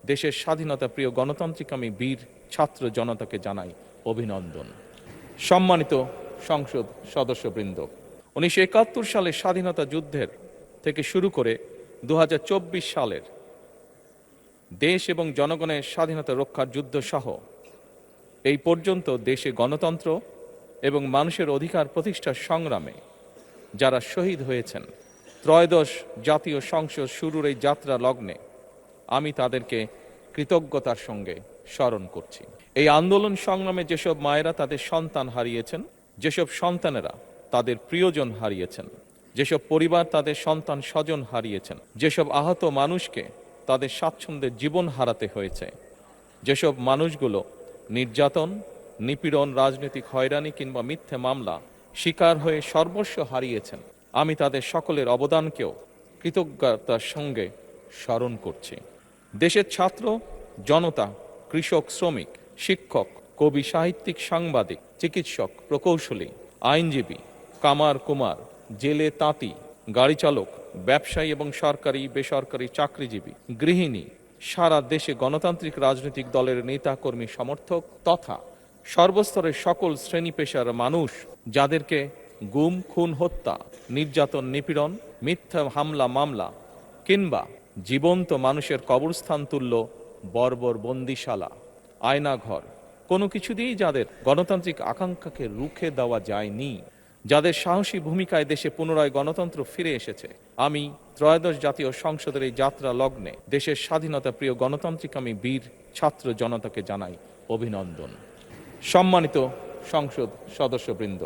দেশের স্বাধীনতা প্রিয় গণতান্ত্রিকামী বীর ছাত্র জনতাকে জানাই অভিনন্দন। সম্মানিত সংসদ সদস্যবৃন্দ, 1971 সালের স্বাধীনতা যুদ্ধের থেকে শুরু করে 2024 সালের দেশ এবং জনগণের স্বাধীনতা রক্ষার যুদ্ধ সহ এই পর্যন্ত দেশে গণতন্ত্র এবং মানুষের অধিকার প্রতিষ্ঠার সংগ্রামে যারা শহীদ হয়েছেন, ত্রয়োদশ জাতীয় সংসদ শুরুর এই যাত্রা লগ্নে আমি তাদেরকে কৃতজ্ঞতার সঙ্গে স্মরণ করছি। এই আন্দোলন সংগ্রামে যেসব মায়েরা তাদের সন্তান হারিয়েছেন, যেসব সন্তানেরা তাদের প্রিয়জন হারিয়েছেন, যেসব পরিবার তাদের সন্তান স্বজন হারিয়েছেন, যেসব আহত মানুষকে তাদের স্বাচ্ছন্দ্যের জীবন হারাতে হয়েছে, যেসব মানুষগুলো নির্যাতন, নিপীড়ন, রাজনৈতিক হয়রানি কিংবা মিথ্যে মামলা শিকার হয়ে সর্বস্ব হারিয়েছেন, আমি তাদের সকলের অবদানকেও কৃতজ্ঞতার সঙ্গে স্মরণ করছি। দেশের ছাত্র জনতা, কৃষক, শ্রমিক, শিক্ষক, কবি, সাহিত্যিক, সাংবাদিক, চিকিৎসক, প্রকৌশলী, আইনজীবী, কামার কুমার, জেলে তাঁতি, গাড়ি চালক, ব্যবসায়ী এবং সরকারি বেসরকারি চাকরিজীবী, গৃহিণী, সারা দেশে গণতান্ত্রিক রাজনৈতিক দলের নেতা কর্মী, সমর্থক তথা সর্বস্তরের সকল শ্রেণী পেশার মানুষ যাদেরকে গুম, খুন, হত্যা, নির্যাতন, নিপীড়ন, মিথ্যা হামলা মামলা কিংবা জীবন্ত মানুষের কবরস্থান তুল্য বর্বর বন্দিশালা, আয়নাঘর কোনো কিছু দিয়েই যাদের গণতান্ত্রিক আকাঙ্ক্ষাকে রুখে দেওয়া যায়নি, যাদের সাহসী ভূমিকায় দেশে পুনরায় গণতন্ত্র ফিরে এসেছে, আমি ত্রয়োদশ জাতীয় সংসদের এই যাত্রা লগ্নে দেশের স্বাধীনতা প্রিয় গণতান্ত্রিকামী বীর ছাত্র জনতাকে জানাই অভিনন্দন। সম্মানিত সংসদ সদস্যবৃন্দ,